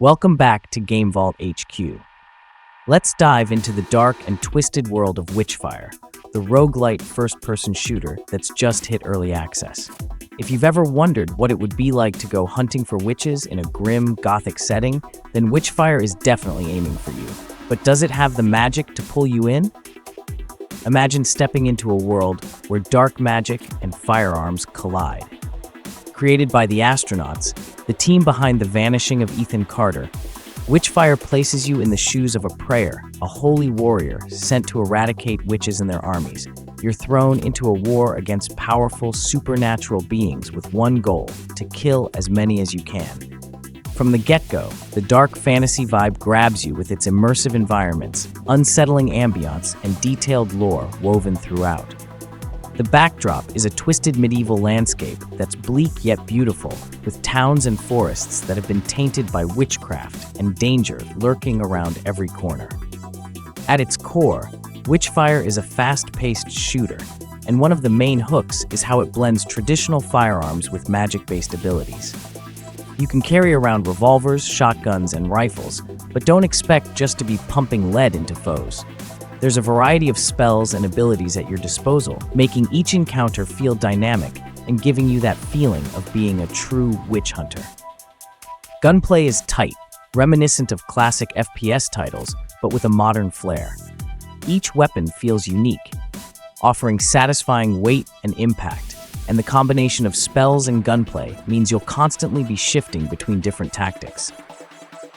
Welcome back to GameVault HQ. Let's dive into the dark and twisted world of Witchfire, the roguelite first-person shooter that's just hit early access. If you've ever wondered what it would be like to go hunting for witches in a grim, gothic setting, then Witchfire is definitely aiming for you. But does it have the magic to pull you in? Imagine stepping into a world where dark magic and firearms collide. Created by the astronauts, the team behind The Vanishing of Ethan Carter, Witchfire places you in the shoes of a prayer, a holy warrior sent to eradicate witches and their armies. You're thrown into a war against powerful, supernatural beings with one goal: to kill as many as you can. From the get-go, the dark fantasy vibe grabs you with its immersive environments, unsettling ambiance, and detailed lore woven throughout. The backdrop is a twisted medieval landscape that's bleak yet beautiful, with towns and forests that have been tainted by witchcraft and danger lurking around every corner. At its core, Witchfire is a fast-paced shooter, and one of the main hooks is how it blends traditional firearms with magic-based abilities. You can carry around revolvers, shotguns, and rifles, but don't expect just to be pumping lead into foes. There's a variety of spells and abilities at your disposal, making each encounter feel dynamic and giving you that feeling of being a true witch hunter. Gunplay is tight, reminiscent of classic FPS titles, but with a modern flair. Each weapon feels unique, offering satisfying weight and impact, and the combination of spells and gunplay means you'll constantly be shifting between different tactics.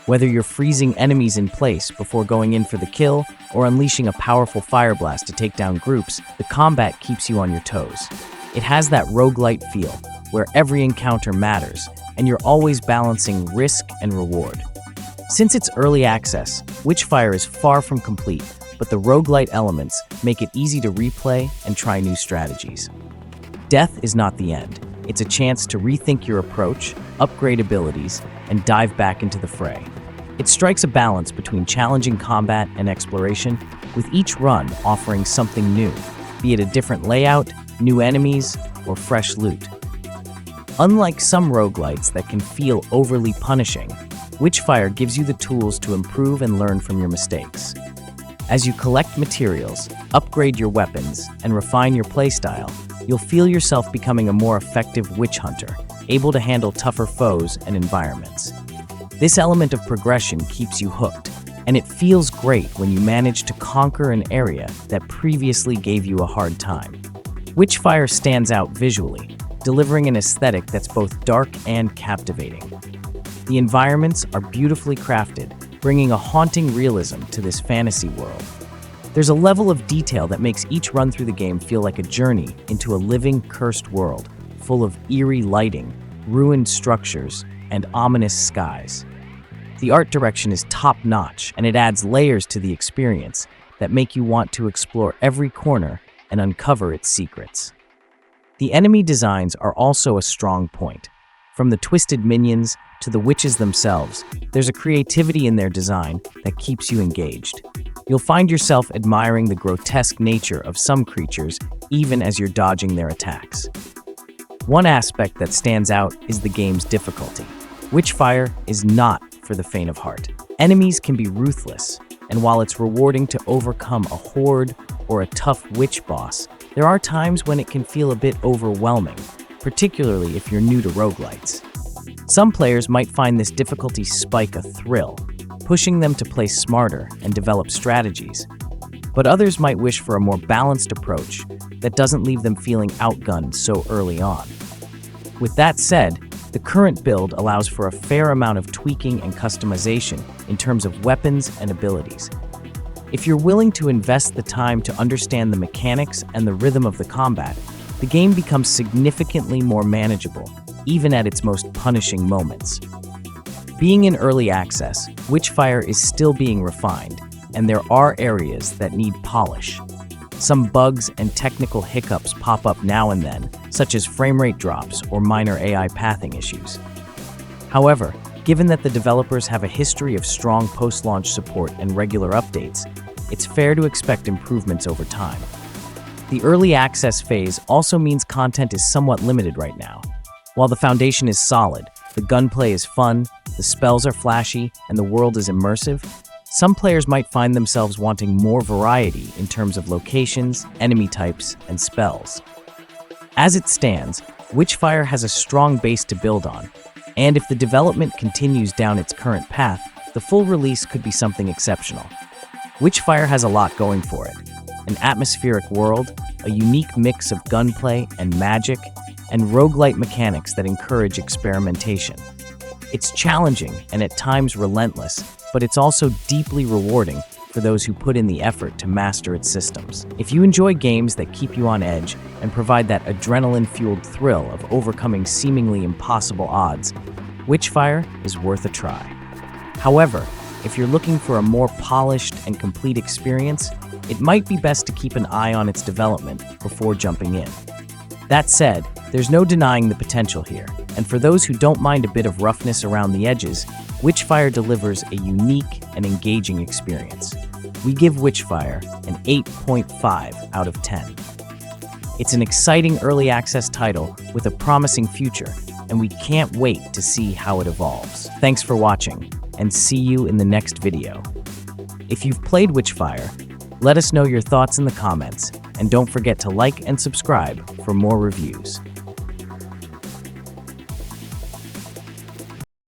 Whether you're freezing enemies in place before going in for the kill or unleashing a powerful fire blast to take down groups, the combat keeps you on your toes. It has that roguelite feel, where every encounter matters, and you're always balancing risk and reward. Since it's early access, Witchfire is far from complete, but the roguelite elements make it easy to replay and try new strategies. Death is not the end. It's a chance to rethink your approach, upgrade abilities, and dive back into the fray. It strikes a balance between challenging combat and exploration, with each run offering something new, be it a different layout, new enemies, or fresh loot. Unlike some roguelites that can feel overly punishing, Witchfire gives you the tools to improve and learn from your mistakes. As you collect materials, upgrade your weapons, and refine your playstyle, you'll feel yourself becoming a more effective witch hunter, able to handle tougher foes and environments. This element of progression keeps you hooked, and it feels great when you manage to conquer an area that previously gave you a hard time. Witchfire stands out visually, delivering an aesthetic that's both dark and captivating. The environments are beautifully crafted, bringing a haunting realism to this fantasy world. There's a level of detail that makes each run through the game feel like a journey into a living, cursed world, full of eerie lighting, ruined structures, and ominous skies. The art direction is top-notch, and it adds layers to the experience that make you want to explore every corner and uncover its secrets. The enemy designs are also a strong point. From the twisted minions to the witches themselves, there's a creativity in their design that keeps you engaged. You'll find yourself admiring the grotesque nature of some creatures even as you're dodging their attacks. One aspect that stands out is the game's difficulty. Witchfire is not for the faint of heart. Enemies can be ruthless, and while it's rewarding to overcome a horde or a tough witch boss, there are times when it can feel a bit overwhelming, particularly if you're new to roguelites. Some players might find this difficulty spike a thrill, pushing them to play smarter and develop strategies. But others might wish for a more balanced approach that doesn't leave them feeling outgunned so early on. With that said, the current build allows for a fair amount of tweaking and customization in terms of weapons and abilities. If you're willing to invest the time to understand the mechanics and the rhythm of the combat, the game becomes significantly more manageable, even at its most punishing moments. Being in early access, Witchfire is still being refined, and there are areas that need polish. Some bugs and technical hiccups pop up now and then, such as frame rate drops or minor AI pathing issues. However, given that the developers have a history of strong post-launch support and regular updates, it's fair to expect improvements over time. The early access phase also means content is somewhat limited right now. While the foundation is solid, the gunplay is fun, the spells are flashy, and the world is immersive, some players might find themselves wanting more variety in terms of locations, enemy types, and spells. As it stands, Witchfire has a strong base to build on, and if the development continues down its current path, the full release could be something exceptional. Witchfire has a lot going for it: an atmospheric world, a unique mix of gunplay and magic, and roguelite mechanics that encourage experimentation. It's challenging and at times relentless, but it's also deeply rewarding for those who put in the effort to master its systems. If you enjoy games that keep you on edge and provide that adrenaline-fueled thrill of overcoming seemingly impossible odds, Witchfire is worth a try. However, if you're looking for a more polished and complete experience, it might be best to keep an eye on its development before jumping in. That said, there's no denying the potential here, and for those who don't mind a bit of roughness around the edges, Witchfire delivers a unique and engaging experience. We give Witchfire an 8.5 out of 10. It's an exciting early access title with a promising future, and we can't wait to see how it evolves. Thanks for watching, and see you in the next video. If you've played Witchfire, let us know your thoughts in the comments, and don't forget to like and subscribe for more reviews.